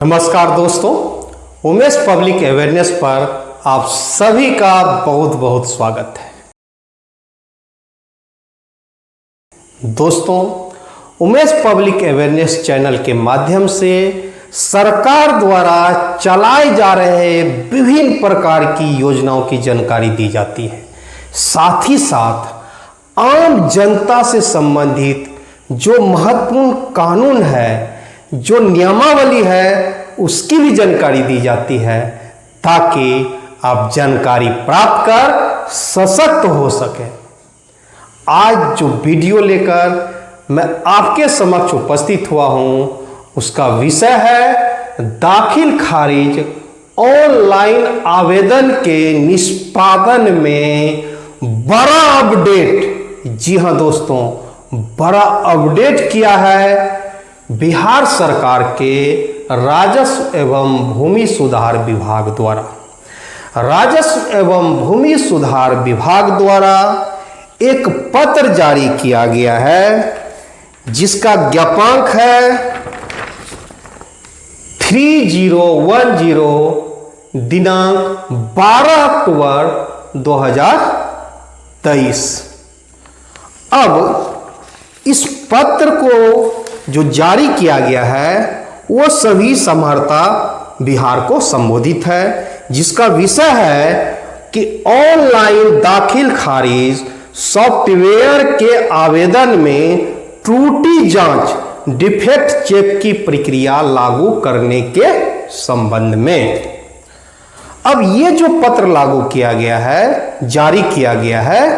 नमस्कार दोस्तों, Umesh public awareness पर आप सभी का बहुत बहुत स्वागत है। दोस्तों, उमेश पब्लिक अवेयरनेस चैनल के माध्यम से सरकार द्वारा चलाए जा रहे विभिन्न प्रकार की योजनाओं की जानकारी दी जाती है। साथ ही साथ आम जनता से संबंधित जो महत्वपूर्ण कानून है, जो नियमावली है, उसकी भी जानकारी दी जाती है ताकि आप जानकारी प्राप्त कर सशक्त हो सके। आज जो वीडियो लेकर मैं आपके समक्ष उपस्थित हुआ हूं, उसका विषय है दाखिल खारिज ऑनलाइन आवेदन के निष्पादन में बड़ा अपडेट। जी हां दोस्तों, बड़ा अपडेट किया है बिहार सरकार के राजस्व एवं भूमि सुधार विभाग द्वारा। राजस्व एवं भूमि सुधार विभाग द्वारा एक पत्र जारी किया गया है जिसका ज्ञापक है 3010 दिनांक 12 अक्टूबर 2023। अब इस पत्र को जो जारी किया गया है वो सभी समर्था बिहार को संबोधित है, जिसका विषय है कि ऑनलाइन दाखिल खारिज सॉफ्टवेयर के आवेदन में त्रुटि जांच डिफेक्ट चेक की प्रक्रिया लागू करने के संबंध में। अब ये जो पत्र लागू किया गया है, जारी किया गया है,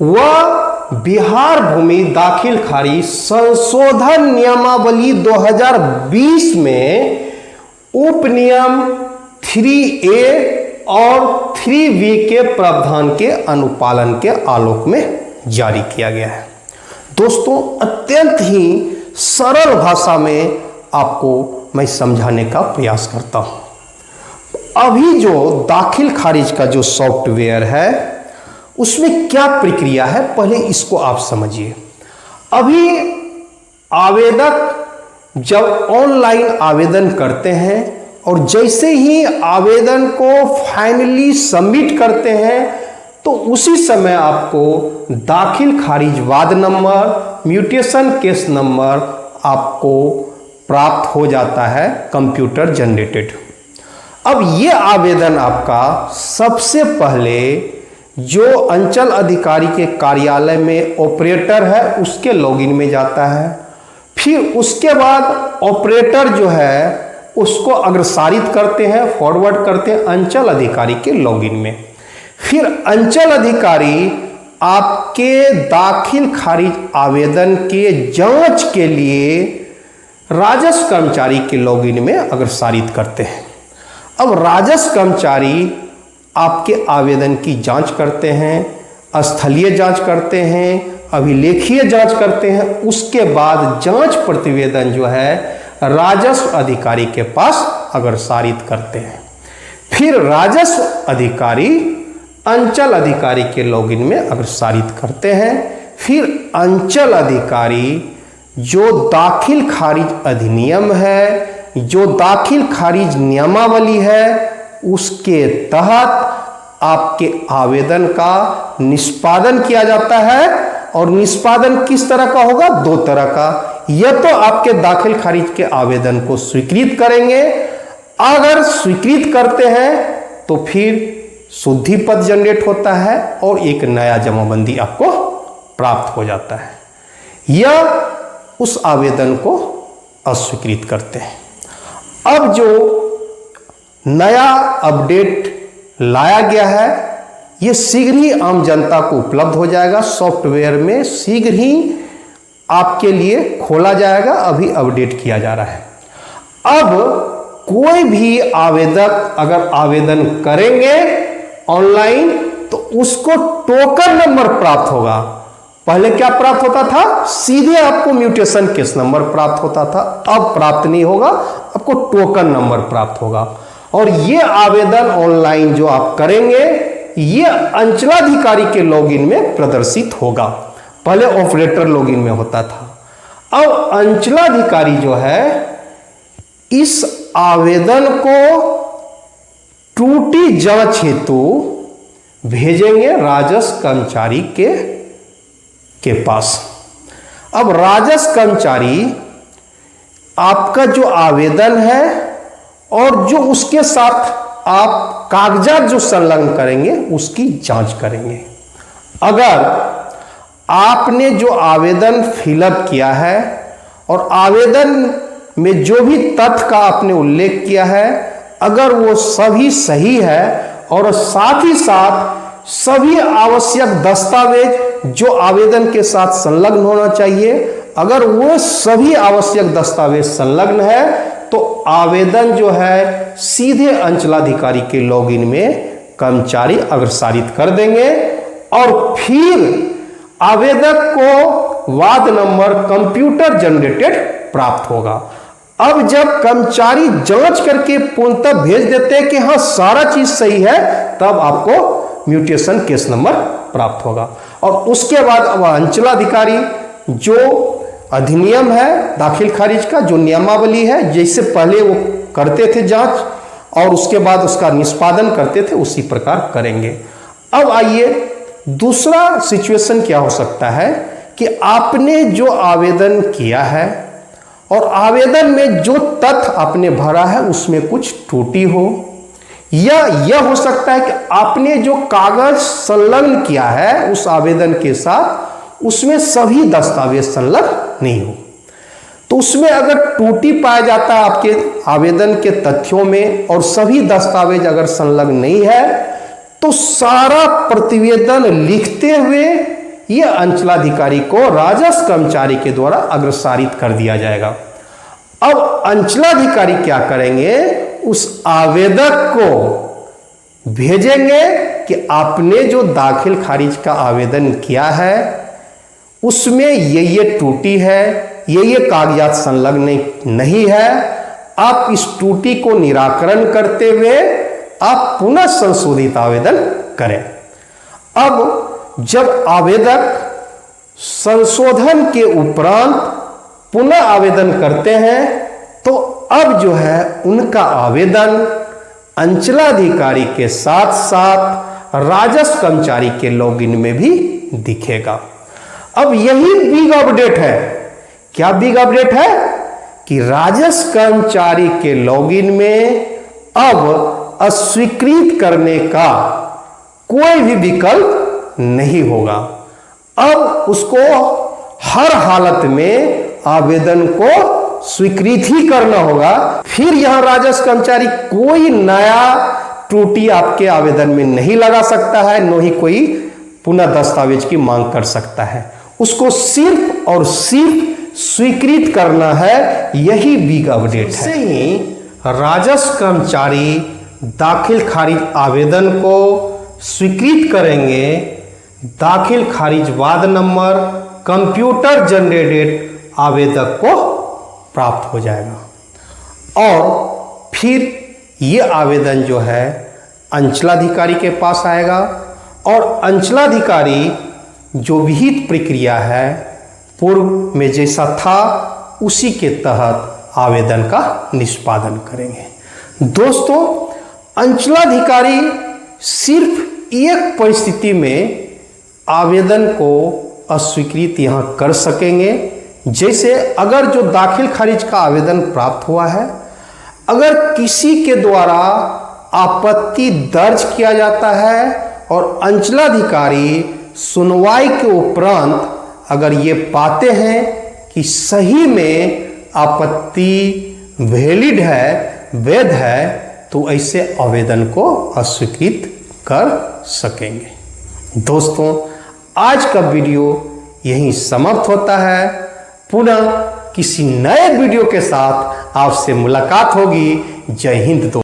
वह बिहार भूमि दाखिल खारिज संशोधन नियमावली 2020 में उपनियम 3A और 3B के प्रावधान के अनुपालन के आलोक में जारी किया गया है। दोस्तों, अत्यंत ही सरल भाषा में आपको मैं समझाने का प्रयास करता हूं। अभी जो दाखिल खारिज का जो सॉफ्टवेयर है उसमें क्या प्रक्रिया है, पहले इसको आप समझिए। अभी आवेदक जब ऑनलाइन आवेदन करते हैं और जैसे ही आवेदन को फाइनली सबमिट करते हैं तो उसी समय आपको दाखिल खारिज वाद नंबर, म्यूटेशन केस नंबर आपको प्राप्त हो जाता है, कंप्यूटर जनरेटेड। अब ये आवेदन आपका सबसे पहले जो अंचल अधिकारी के कार्यालय में ऑपरेटर है उसके लॉगिन में जाता है। फिर उसके बाद ऑपरेटर जो है उसको अग्रसारित करते हैं, फॉरवर्ड करते हैं अंचल अधिकारी के लॉगिन में। फिर अंचल अधिकारी आपके दाखिल खारिज आवेदन के जांच के लिए राजस्व कर्मचारी के लॉगिन में अग्रसारित करते हैं। अब राजस्व कर्मचारी आपके आवेदन की जांच करते हैं, स्थलीय जांच करते हैं, अभिलेखीय जांच करते हैं। उसके बाद जांच प्रतिवेदन जो है राजस्व अधिकारी के पास अग्रसारित करते हैं। फिर राजस्व अधिकारी अंचल अधिकारी के लॉगिन में अग्रसारित करते हैं। फिर अंचल अधिकारी जो दाखिल खारिज अधिनियम है, जो दाखिल खारिज नियमावली है, उसके तहत आपके आवेदन का निष्पादन किया जाता है। और निष्पादन किस तरह का होगा? दो तरह का। यह तो आपके दाखिल खारिज के आवेदन को स्वीकृत करेंगे। अगर स्वीकृत करते हैं तो फिर शुद्धि पत्र जनरेट होता है और एक नया जमाबंदी आपको प्राप्त हो जाता है, या उस आवेदन को अस्वीकृत करते हैं। अब जो नया अपडेट लाया गया है ये शीघ्र ही आम जनता को उपलब्ध हो जाएगा। सॉफ्टवेयर में शीघ्र ही आपके लिए खोला जाएगा, अभी अपडेट किया जा रहा है। अब कोई भी आवेदक अगर आवेदन करेंगे ऑनलाइन तो उसको टोकन नंबर प्राप्त होगा। पहले क्या प्राप्त होता था? सीधे आपको म्यूटेशन केस नंबर प्राप्त होता था, अब प्राप्त नहीं होगा, आपको टोकन नंबर प्राप्त होगा। और ये आवेदन ऑनलाइन जो आप करेंगे ये अंचलाधिकारी के लॉगिन में प्रदर्शित होगा। पहले ऑपरेटर लॉगिन में होता था, अब अंचलाधिकारी जो है इस आवेदन को त्रुटि जांच हेतु भेजेंगे राजस्व कर्मचारी के पास। अब राजस्व कर्मचारी आपका जो आवेदन है और जो उसके साथ आप कागजात जो संलग्न करेंगे उसकी जांच करेंगे। अगर आपने जो आवेदन फिलअप किया है और आवेदन में जो भी तथ्य का आपने उल्लेख किया है, अगर वो सभी सही है और साथ ही साथ सभी आवश्यक दस्तावेज जो आवेदन के साथ संलग्न होना चाहिए, अगर वो सभी आवश्यक दस्तावेज संलग्न है तो आवेदन जो है सीधे अंचलाधिकारी के लॉगिन में कर्मचारी अग्रसारित कर देंगे और फिर आवेदक को वाद नंबर कंप्यूटर जनरेटेड प्राप्त होगा। अब जब कर्मचारी जांच करके पूर्णतः भेज देते हैं कि हाँ सारा चीज सही है, तब आपको म्यूटेशन केस नंबर प्राप्त होगा। और उसके बाद अब अंचलाधिकारी जो अधिनियम है दाखिल खारिज का, जो नियमावली है, जैसे पहले वो करते थे जांच और उसके बाद उसका निष्पादन करते थे, उसी प्रकार करेंगे। अब आइए दूसरा सिचुएशन क्या हो सकता है कि आपने जो आवेदन किया है और आवेदन में जो तथ्य आपने भरा है उसमें कुछ त्रुटि हो, या यह हो सकता है कि आपने जो कागज संलग्न किया है उस आवेदन के साथ उसमें सभी दस्तावेज संलग्न नहीं हो। तो उसमें अगर त्रुटि पाया जाता है आपके आवेदन के तथ्यों में और सभी दस्तावेज अगर संलग्न नहीं है, तो सारा प्रतिवेदन लिखते हुए यह अंचलाधिकारी को राजस्व कर्मचारी के द्वारा अग्रसारित कर दिया जाएगा। अब अंचलाधिकारी क्या करेंगे, उस आवेदक को भेजेंगे कि आपने जो दाखिल खारिज का आवेदन किया है उसमें ये त्रुटि है, ये कागजात संलग्न नहीं है, आप इस त्रुटि को निराकरण करते हुए आप पुनः संशोधित आवेदन करें। अब जब आवेदक संशोधन के उपरांत पुनः आवेदन करते हैं तो अब जो है उनका आवेदन अंचलाधिकारी के साथ साथ राजस्व कर्मचारी के लॉगिन में भी दिखेगा। अब यही बिग अपडेट है। क्या बिग अपडेट है कि राजस्व कर्मचारी के लॉगिन में अब अस्वीकृत करने का कोई भी विकल्प नहीं होगा। अब उसको हर हालत में आवेदन को स्वीकृत ही करना होगा। फिर यहां राजस्व कर्मचारी कोई नया त्रुटि आपके आवेदन में नहीं लगा सकता है, न ही कोई पुनः दस्तावेज की मांग कर सकता है। उसको सिर्फ और सिर्फ स्वीकृत करना है, यही बिग अपडेट है। इससे ही राजस्व कर्मचारी दाखिल खारिज आवेदन को स्वीकृत करेंगे, दाखिल खारिज वाद नंबर कंप्यूटर जनरेटेड आवेदक को प्राप्त हो जाएगा और फिर ये आवेदन जो है अंचलाधिकारी के पास आएगा और अंचलाधिकारी जो विहित प्रक्रिया है पूर्व में जैसा था उसी के तहत आवेदन का निष्पादन करेंगे। दोस्तों, अंचलाधिकारी सिर्फ एक परिस्थिति में आवेदन को अस्वीकृत यहाँ कर सकेंगे, जैसे अगर जो दाखिल खारिज का आवेदन प्राप्त हुआ है, अगर किसी के द्वारा आपत्ति दर्ज किया जाता है और अंचलाधिकारी सुनवाई के उपरांत अगर ये पाते हैं कि सही में आपत्ति वैलिड है, वैध है, तो ऐसे आवेदन को अस्वीकृत कर सकेंगे। दोस्तों, आज का वीडियो यहीं समाप्त होता है। पुनः किसी नए वीडियो के साथ आपसे मुलाकात होगी। जय हिंद दोस्तों।